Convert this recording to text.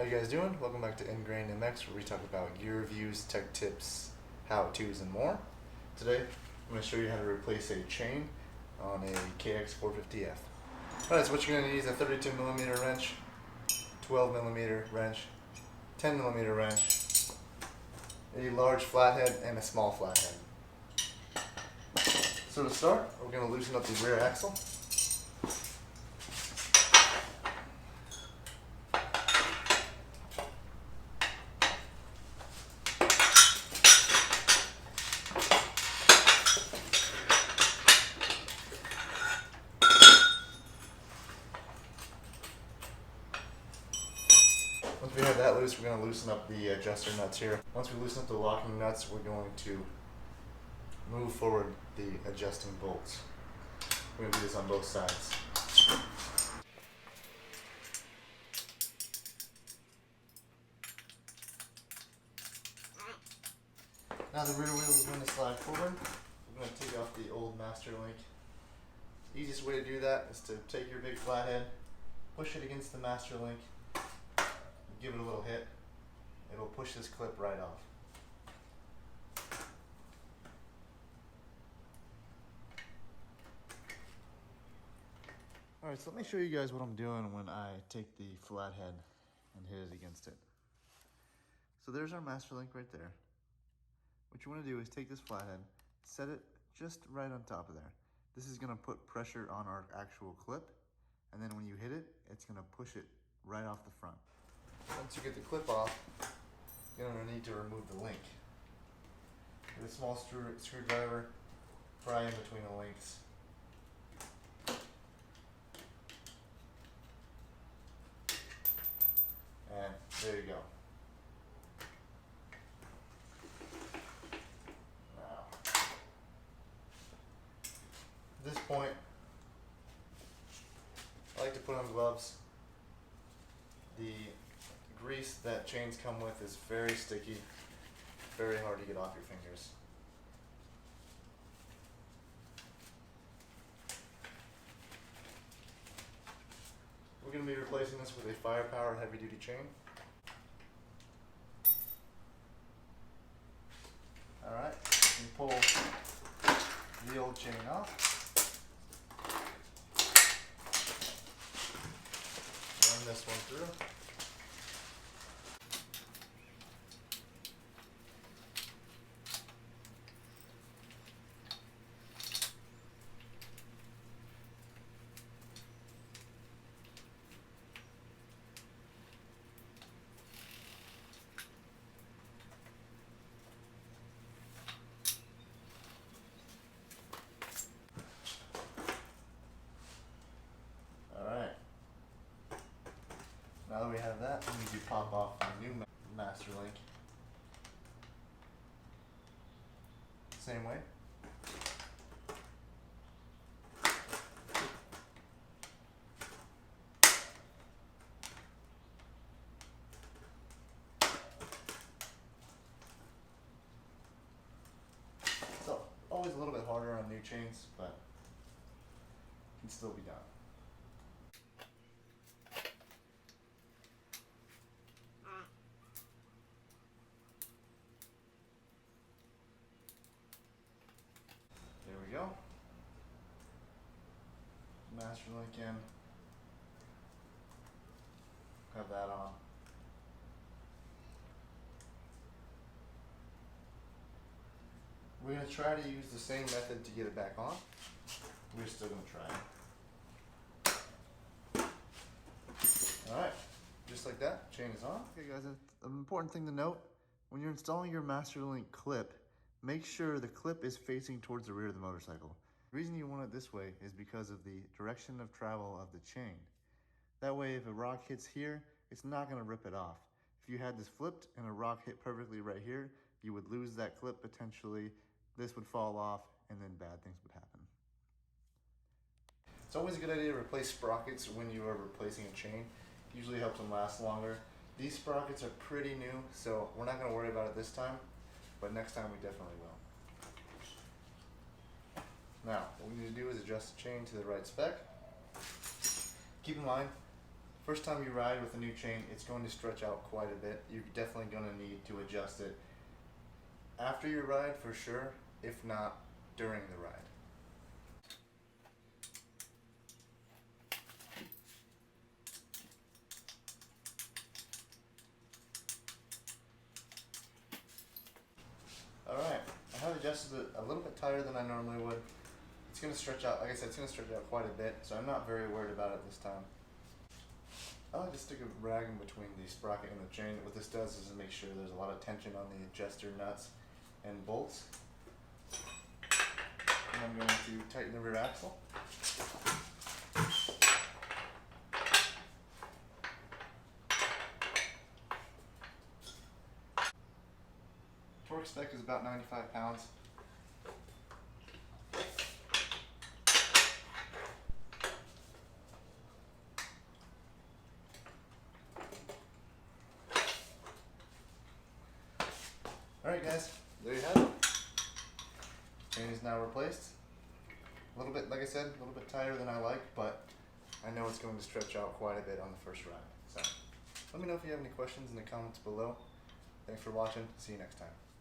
How you guys doing? Welcome back to IngrainedMX, where we talk about gear reviews, tech tips, how-tos, and more. Today, I'm going to show you how to replace a chain on a KX450F. Alright, so what you're going to need is a 32mm wrench, 12mm wrench, 10mm wrench, a large flathead, and a small flathead. So to start, we're going to loosen up the rear axle. Once we have that loose, we're going to loosen up the adjuster nuts here. Once we loosen up the locking nuts, we're going to move forward the adjusting bolts. We're going to do this on both sides. Now the rear wheel is going to slide forward. We're going to take off the old master link. The easiest way to do that is to take your big flathead, push it against the master link, give it a little hit. It'll push this clip right off. Alright, so let me show you guys what I'm doing when I take the flathead and hit it against it. So there's our master link right there. What you want to do is take this flathead, set it just right on top of there. This is going to put pressure on our actual clip, and then when you hit it, it's going to push it right off the front. Once you get the clip off, you're going to need to remove the link. With a small screwdriver, pry in between the links. And there you go. Now, at this point, I like to put on gloves. The grease that chains come with is very sticky, very hard to get off your fingers. We're going to be replacing this with a firepower heavy-duty chain. Alright, you pull the old chain off. Run this one through. Now that we have that, we need to pop off the new master link. Same way. So, always a little bit harder on new chains, but can still be done. There we go. Master link in. Have that on. We're going to try to use the same method to get it back on. We're still going to try. Alright, just like that, chain is on. Okay guys, an important thing to note, when you're installing your master link clip, make sure the clip is facing towards the rear of the motorcycle. The reason you want it this way is because of the direction of travel of the chain. That way, if a rock hits here, it's not going to rip it off. If you had this flipped and a rock hit perfectly right here, you would lose that clip potentially. This would fall off, and then bad things would happen. It's always a good idea to replace sprockets when you are replacing a chain. Usually helps them last longer. These sprockets are pretty new, so we're not going to worry about it this time, but next time we definitely will. Now, what we need to do is adjust the chain to the right spec. Keep in mind, First time you ride with a new chain, it's going to stretch out quite a bit. You're definitely going to need to adjust it after your ride for sure, if not during the ride. Alright, I have adjusted it a little bit tighter than I normally would. It's going to stretch out, like I said, it's going to stretch out quite a bit, so I'm not very worried about it this time. I like to stick a rag in between the sprocket and the chain. What this does is make sure there's a lot of tension on the adjuster nuts and bolts. And I'm going to tighten the rear axle. Torque spec is about 95 pounds. Alright guys, there you have it. Chain is now replaced. A little bit, like I said, a little bit tighter than I like, but I know it's going to stretch out quite a bit on the first ride. So let me know if you have any questions in the comments below. Thanks for watching. See you next time.